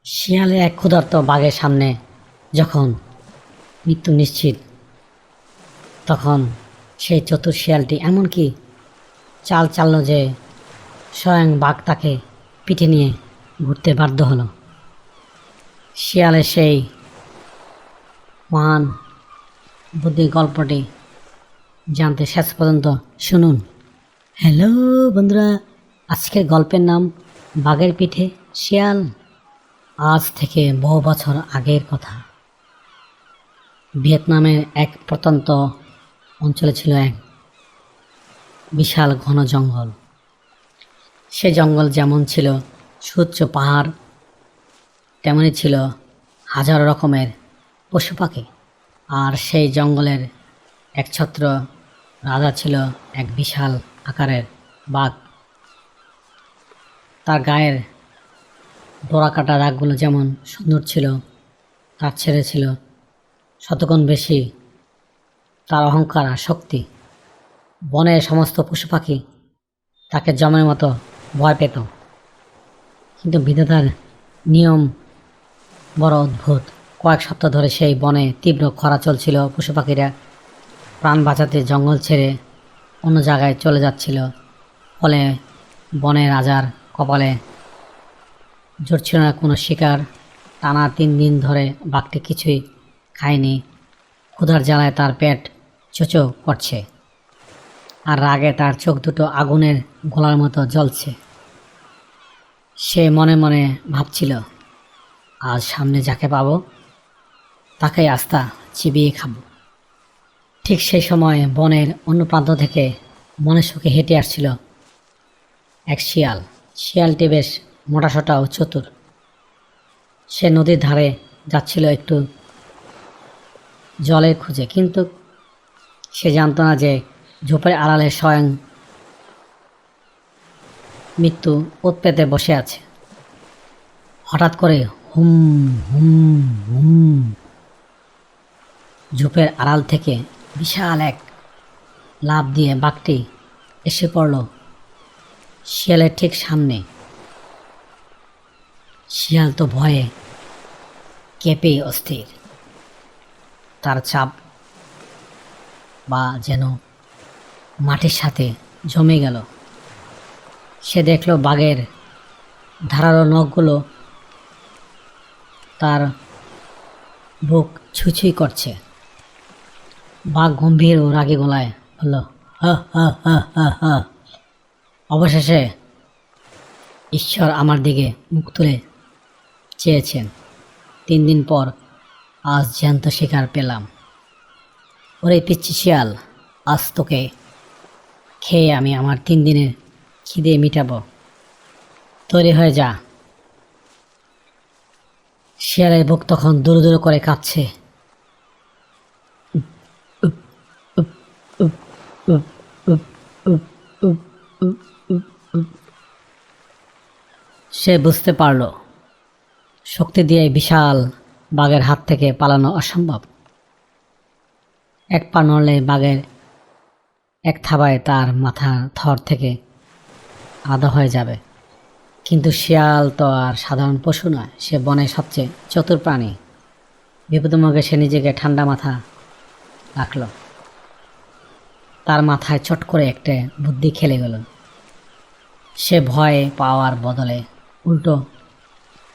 শিয়ালে এক ক্ষুধার্ত বাঘের সামনে যখন মৃত্যু নিশ্চিত, তখন সেই চতুর শিয়ালটি এমনকি চাল চালল যে স্বয়ং বাঘ তাকে পিঠে নিয়ে ঘুরতে বাধ্য হলো। শিয়ালের সেই মহান বুদ্ধি গল্পটি জানতে শেষ পর্যন্ত শুনুন। হ্যালো বন্ধুরা, আজকের গল্পের নাম বাঘের পিঠে শিয়াল। আজ থেকে বহু বছর আগের কথা। ভিয়েতনামের এক প্রত্যন্ত অঞ্চলে ছিল এক বিশাল ঘন জঙ্গল। সে জঙ্গল যেমন ছিল সুউচ্চ পাহাড়, তেমনি ছিল হাজার রকমের পশু পাখি। আর সেই জঙ্গলের একছত্র রাজা ছিল এক বিশাল আকারের বাঘ। তার গায়ের ডোরাকাটা দাগগুলো যেমন সুন্দর ছিল, তার ছেলে ছিল শতগুণ বেশি তার অহংকার আর শক্তি। বনের সমস্ত পশু পাখি তাকে জমের মতো ভয় পেত। কিন্তু বিধাতার নিয়ম বড় অদ্ভুত। কয়েক সপ্তাহ ধরে সেই বনে তীব্র খরা চলছিল। পশু পাখিরা প্রাণ বাঁচাতে জঙ্গল ছেড়ে অন্য জায়গায় চলে যাচ্ছিল। ফলে বনের রাজার কপালে জুটছিল না কোনো শিকার। টানা 3 দিন ধরে বাঘটি কিছুই খায়নি। ক্ষুধার জ্বালায় তার পেট চোচো করছে, আর রাগে তার চোখ দুটো আগুনের গোলার মতো জ্বলছে। সে মনে মনে ভাবছিল, আজ সামনে যাকে পাবো তাকেই আস্তা চিবিয়ে খাবো। ঠিক সেই সময় বনের অন্য প্রান্ত থেকে মনের সুখে হেঁটে আসছিল এক শিয়াল। শিয়ালটি বেশ মোটাসোটা ও চতুর। সে নদীর ধারে যাচ্ছিল একটু জলের খুঁজে, কিন্তু সে জানত না যে ঝোপের আড়ালে স্বয়ং মৃত্যু ওত পেতে বসে আছে। হঠাৎ করে হুম হুম হুম ঝোপের আড়াল থেকে বিশাল এক লাফ দিয়ে বাঘটি এসে পড়ল শিয়ালের ঠিক সামনে। শিয়াল তো ভয়ে কেঁপে অস্থির। তার চাপ বা যেন মাটির সাথে জমে গেল। সে দেখল বাঘের ধারালো নখগুলো তার বুক ছুঁই করছে। বাঘ গম্ভীর ও রাগী গলায় বলল, হা হা হা হা হা। অবশেষে ঈশ্বর আমার দিকে মুখ তুলে চেয়েছেন। 3 দিন পর আজ জ্যান্ত শিকার পেলাম। ওরে পিচ্ছি শিয়াল, আজ তোকে খেয়ে আমি আমার 3 দিনের খিদে মিটাবো। তৈরি হয়ে যা। শিয়ালের বুক তখন দুরু দুরু করে কাঁপছে। সে বুঝতে পারল শক্তি দিয়ে বিশাল বাঘের হাত থেকে পালানো অসম্ভব। এক পা নড়লে বাঘের এক থাবায় তার মাথা থর থেকে আলাদা হয়ে যাবে। কিন্তু শিয়াল তো আর সাধারণ পশু নয়, সে বনের সবচেয়ে চতুর প্রাণী। বিপদমুখে সে নিজেকে ঠান্ডা মাথা রাখল। তার মাথায় চট করে একটা বুদ্ধি খেলে গেল। সে ভয় পাওয়ার বদলে উল্টো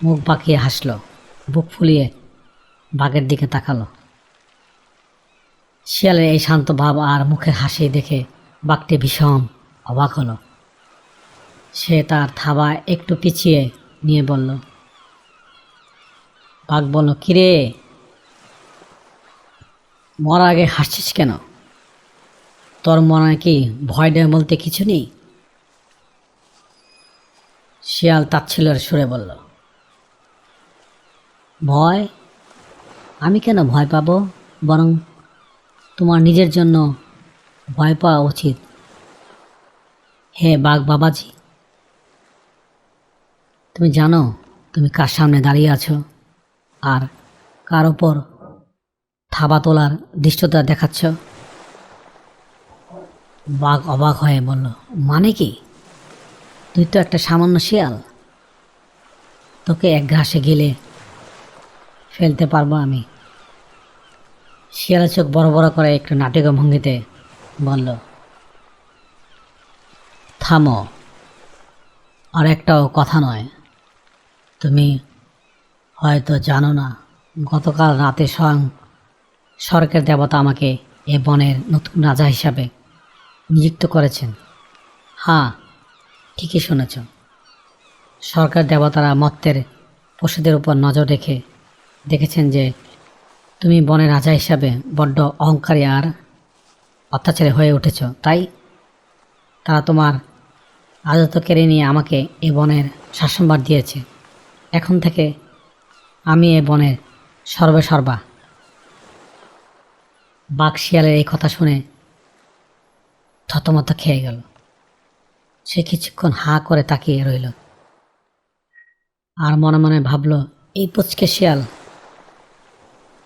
মুখ বাঁকিয়ে হাসল, বুক ফুলিয়ে বাঘের দিকে তাকালো। শিয়ালের এই শান্ত ভাব আর মুখের হাসি দেখে বাঘটি ভীষণ অবাক হলো। সে তার থাবা একটু পিছিয়ে নিয়ে বলল, বাঘ বলল, কিরে মরার আগে হাসছিস কেন? তোর মনে কি ভয় ডর বলতে কিছু নেই? শিয়াল তাচ্ছিল্যের সুরে বলল, ভয়? আমি কেন ভয় পাবো? বরং তোমার নিজের জন্য ভয় পাওয়া উচিত। হে বাঘ বাবাজি, তুমি জানো তুমি কার সামনে দাঁড়িয়ে আছো আর কার ওপর থাবা তোলার দৃষ্টতা দেখাচ্ছ? বাঘ অবাক হয়ে বলল, মানে কি? তুই তো একটা সামান্য শিয়াল। তোকে এক ঘাসে গিলে ফেলতে পারবো আমি। শিয়ালের চোখ বড় বড় করে একটু নাটকীয় ভঙ্গিতে বলল, থামো, আর একটাও কথা নয়। তুমি হয়তো জানো না, গতকাল রাতে স্বয়ং স্বর্গের দেবতা আমাকে এ বনের নতুন রাজা হিসাবে নিযুক্ত করেছেন। হ্যাঁ, ঠিকই শুনেছ। সরকার দেবতারা মর্ত্যের পশুদের উপর নজর রেখে দেখেছেন যে তুমি বনের রাজা হিসাবে বড্ড অহংকারী আর অত্যাচারী হয়ে উঠেছ, তাই তারা তোমার রাজত্ব কেড়ে নিয়ে আমাকে এ বনের শাসনভার দিয়েছে। এখন থেকে আমি এ বনের সর্বেসর্বা। বাঘ শিয়ালের এই কথা শুনে থতমত খেয়ে গেল। সে কিছুক্ষণ হাঁ করে তাকিয়ে রইল আর মনে মনে ভাবল, এই পুচকে শিয়াল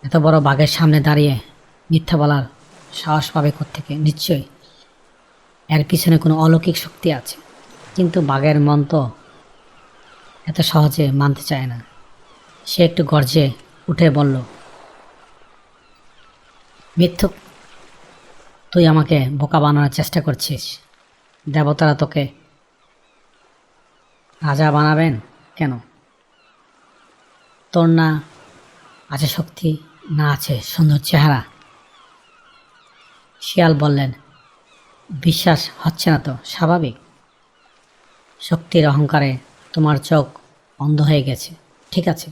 এত বড় বাঘের সামনে দাঁড়িয়ে মিথ্যা বলার সাহস পাবে কোত্থেকে? নিশ্চয়ই এর পিছনে কোনো অলৌকিক শক্তি আছে, কিন্তু বাঘের মন তো এত সহজে মানতে চায় না। সে একটু গর্জে উঠে বলল, মিথ্যুক, তুই আমাকে বোকা বানানোর চেষ্টা করছিস। দেবতারা তোকে রাজা বানাবেন কেন? তোর না আছে শক্তি, না আছে সুন্দর চেহারা? শিয়াল বললেন, বিশ্বাস হচ্ছে না তো স্বাভাবিক। শক্তির অহংকারে তোমার চোখ অন্ধ হয়ে গেছে। ঠিক আছে,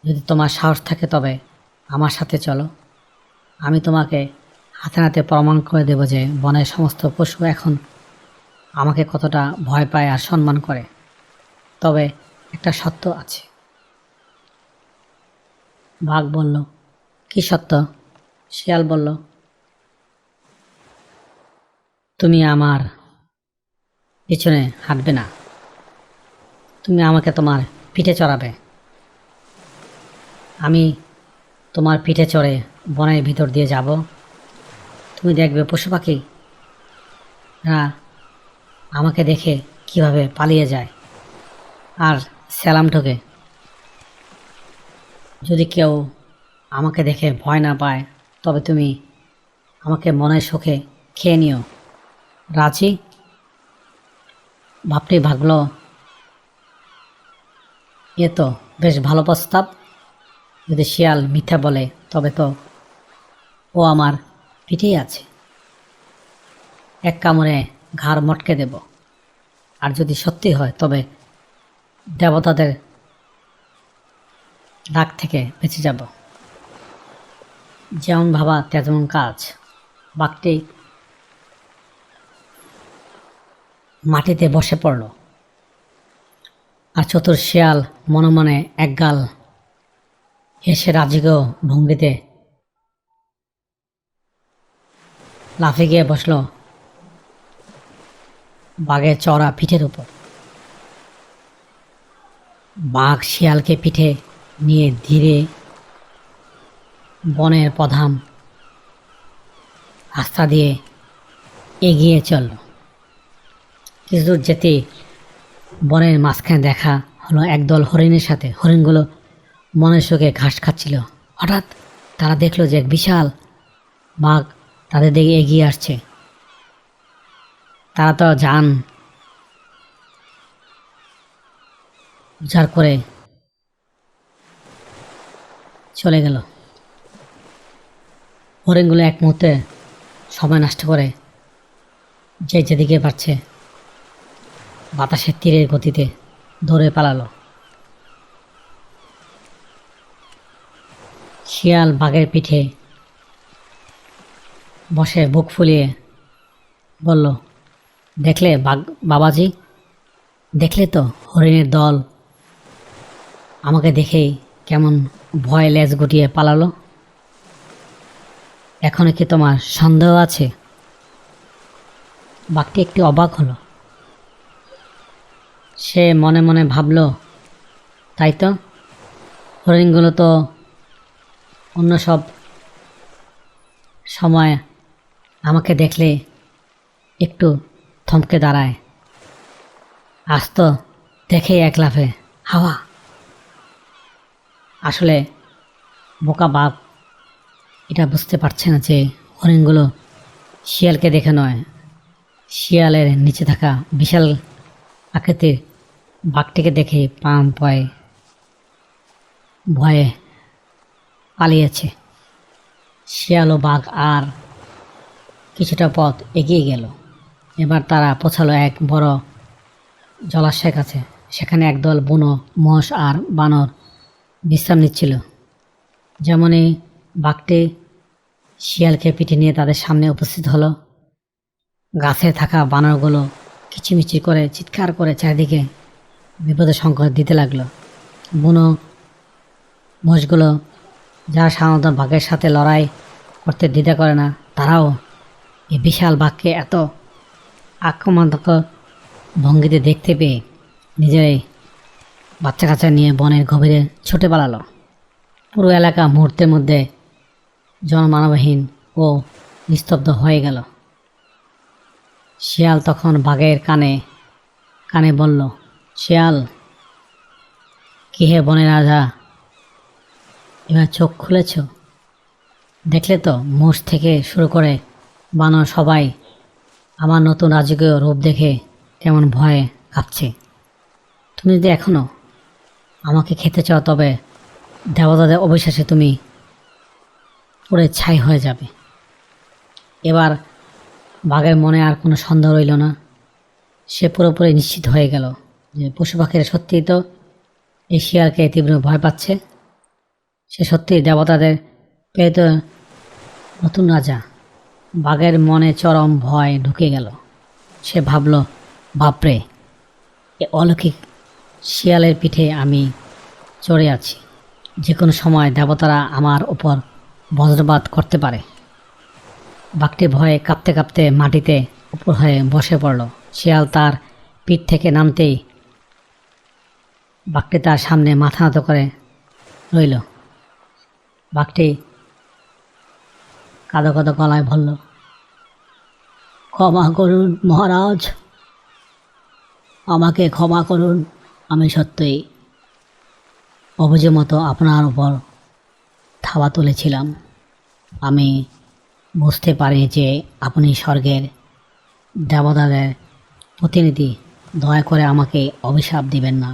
যদি তোমার সাহস থাকে তবে আমার সাথে চলো। আমি তোমাকে হাতে নাতে প্রমাণ করে দেব যে বনের সমস্ত পশু এখন আমাকে কতটা ভয় পায় আর সম্মান করে। তবে একটা সত্য আছে। বাঘ বলল, কি সত্য? শিয়াল বলল, তুমি আমার পিছনে হাঁটবে না, তুমি আমাকে তোমার পিঠে চড়াবে। আমি তোমার পিঠে চড়ে বনের ভিতর দিয়ে যাব। তুমি দেখবে পশু পাখি আমাকে দেখে কিভাবে পালিয়ে যায় আর সালাম ঠোকে। যদি কেউ আমাকে দেখে ভয় না পায় তবে তুমি আমাকে মনের সুখে খেয়ে নিও। রাজি? ভাবটি ভাগল, এ তো বেশ ভালো প্রস্তাব। যদি শিয়াল মিথ্যা বলে তবে তো ও আমার পিঠেই আছে, এক কামড়ে ঘাড় মটকে দেব। আর যদি সত্যি হয় তবে দেবতাদের ডাক থেকে বেঁচে যাব। যেমন ভাবা তেমন কাজ। বাঘটি মাটিতে বসে পড়ল আর চতুর শিয়াল মনে মনে একগাল হেসে রাজকীয় ভঙ্গিতে লাফে গিয়ে বসল বাঘের চড়া পিঠের উপর। বাঘ শিয়ালকে পিঠে নিয়ে ধীরে বনের প্রধান রাস্তা দিয়ে এগিয়ে চলল। কিছুদূর যেতে বনের মাঝখানে দেখা হলো একদল হরিণের সাথে। হরিণগুলো মনের সুখে ঘাস খাচ্ছিল। হঠাৎ তারা দেখলো যে এক বিশাল বাঘ তাদের দিকে এগিয়ে আসছে। তারা তো যান উজাড় করে চলে গেল। হরিণগুলো এক মুহূর্তে সময় নষ্ট করে যে যেদিকে পারছে বাতাসের তীরের গতিতে দৌড়ে পালালো। শিয়াল বাঘের পিঠে বসে বুক ফুলিয়ে বলল, দেখলে বাবাজি, দেখলে তো হরিণের দল আমাকে দেখেই কেমন ভয়ে লেজ গুটিয়ে পালালো। এখনো কি তোমার সন্দেহ আছে? বাঘটি একটু অবাক হলো। সে মনে মনে ভাবল, তাই তো, হরিণগুলো তো অন্য সব সময় আমাকে দেখলে একটু থমকে দাঁড়ায়, আজ তো দেখেই এক লাফে হাওয়া আসলে বোকা বাঘ এটা বুঝতে পারছে না যে হরিণগুলো শিয়ালকে দেখে নয়, শিয়ালের নিচে থাকা বিশাল আকৃতির বাঘটিকে দেখে প্রাণ ভয়ে পালিয়েছে। শিয়াল ও বাঘ আর কিছুটা পথ এগিয়ে গেল। এবার তারা পৌঁছালো এক বড় জলাশয়ের কাছে। সেখানে একদল বুনো মোষ আর বানর বিশ্রাম নিচ্ছিল। যেমনই বাঘটি শিয়ালকে পিঠে নিয়ে তাদের সামনে উপস্থিত হলো, গাছে থাকা বানরগুলো কিচিমিচি করে চিৎকার করে চারিদিকে বিপদের সংকেত দিতে লাগলো। বুনো মোষগুলো যারা সাধারণত বাঘের সাথে লড়াই করতে দ্বিধা করে না, তারাও এই বিশাল বাঘকে এত আক্রমণাত্মক ভঙ্গিতে দেখতে পেয়ে নিজেরাই বাচ্চা কাচ্চা নিয়ে বনের গভীরে ছুটে পালালো। পুরো এলাকা মুহূর্তের মধ্যে জনমানবহীন ও নিস্তব্ধ হয়ে গেল। শিয়াল তখন বাঘের কানে কানে বলল, শিয়াল, কি হে বনের রাজা, এবার চোখ খুলেছ? দেখলে তো, মোষ থেকে শুরু করে বানর সবাই আমার নতুন রাজকীয় রূপ দেখে কেমন ভয়ে কাঁপছে। তুমি যদি এখনো আমাকে খেতে চাও, তবে দেবতাদের অবিশ্বাসে তুমি পুড়ে ছাই হয়ে যাবে। এবার বাঘের মনে আর কোনো সন্দেহ রইল না। সে পুরোপুরি নিশ্চিত হয়ে গেল যে পশু পাখিরা সত্যিই তো এই শিয়ালকে তীব্র ভয় পাচ্ছে। সে সত্যিই দেবতাদের প্রেরিত নতুন রাজা। বাঘের মনে চরম ভয় ঢুকে গেল। সে ভাবল, বাপরে, এ অলৌকিক শিয়ালের পিঠে আমি চড়ে আছি। যে কোনো সময় দেবতারা আমার ওপর বজ্রপাত করতে পারে। বাঘটি ভয়ে কাঁপতে কাঁপতে মাটিতে উপর হয়ে বসে পড়ল। শিয়াল তার পিঠ থেকে নামতেই বাঘটি তার সামনে মাথা নত করে রইল। বাঘটি কাঁদো কাঁদো গলায় বলল, ক্ষমা করুন মহারাজ, আমাকে ক্ষমা করুন। আমি সত্যিই অবুঝের মতো আপনার উপর থাবা তুলেছিলাম। আমি বুঝতে পারি যে আপনি স্বর্গের দেবতাদের প্রতিনিধি। দয়া করে আমাকে অভিশাপ দিবেন না।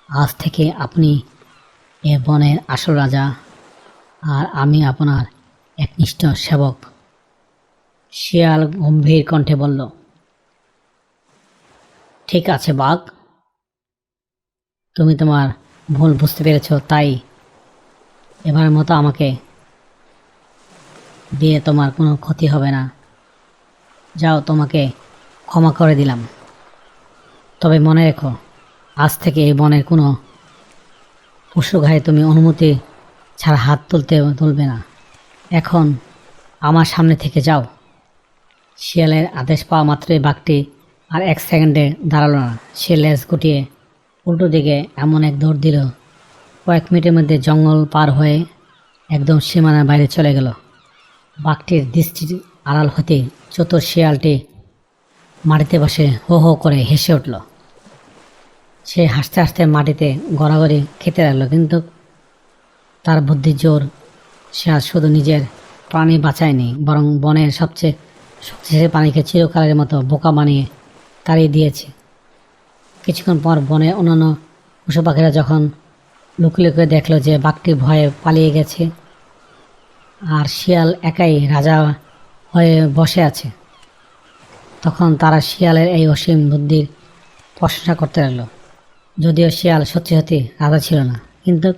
আজ থেকে আপনি এ বনের আসল রাজা, আর আমি আপনার একনিষ্ঠ সেবক। শিয়াল গম্ভীর কণ্ঠে বলল, ঠিক আছে বাঘ, তুমি তোমার ভুল বুঝতে পেরেছ, তাই এবারের মতো আমাকে দিয়ে তোমার কোনো ক্ষতি হবে না। যাও, তোমাকে ক্ষমা করে দিলাম। তবে মনে রেখো, আজ থেকে এই বনের কোনো পশু গায়ে তুমি অনুমতি ছাড়া হাত তুলবে না। এখন আমার সামনে থেকে যাও। শিয়ালের আদেশ পাওয়া মাত্রই বাঘটি আর এক সেকেন্ডে দাঁড়ালো না। সে লেজ গুটিয়ে উল্টো দিকে এমন এক দৌড় দিল, কয়েক মিনিটের মধ্যে জঙ্গল পার হয়ে একদম সীমানার বাইরে চলে গেল। বাঘটির দৃষ্টির আড়াল হতে চতুর শিয়ালটি মাটিতে বসে হো হো করে হেসে উঠল। সে হাসতে হাসতে মাটিতে গড়াগড়ি খেতে লাগলো, কিন্তু তার বুদ্ধির জোর সে আজ শুধু নিজের প্রাণী বাঁচায়নি, বরং বনের সবচেয়ে শক্তিশালী প্রাণীকে চিরকালের মতো বোকা বানিয়ে তাড়িয়ে দিয়েছে। কিছুক্ষণ পর বনের অন্যান্য পশু পাখিরা যখন লুকিয়ে লুকিয়ে দেখলো যে বাঘটি ভয়ে পালিয়ে গেছে আর শিয়াল একাই রাজা হয়ে বসে আছে, তখন তারা শিয়ালের এই অসীম বুদ্ধির প্রশংসা করতে লাগলো। যদিও শিয়াল সত্যি সত্যি রাজা ছিল না, কিন্তু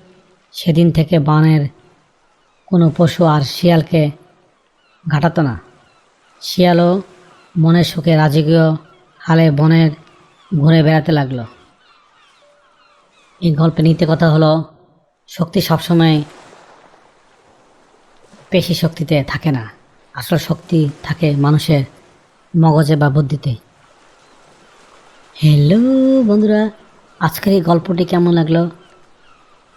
সেদিন থেকে বনের কোনো পশু আর শিয়ালকে ঘাটাতো না। শিয়ালও মনের সুখে রাজকীয় হালে বনের ঘুরে বেড়াতে লাগলো। এই গল্পে নীতি কথা হলো, শক্তি সবসময় পেশি শক্তিতে থাকে না, আসল শক্তি থাকে মানুষের মগজে বা বুদ্ধিতে। হ্যালো বন্ধুরা, আজকের এই গল্পটি কেমন লাগলো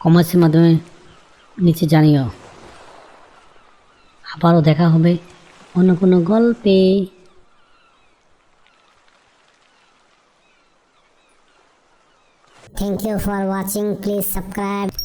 কমেন্টসের মাধ্যমে নিচে জানিও। আবারও দেখা হবে অন্য কোনো গল্পে। Thank you for watching. Please subscribe.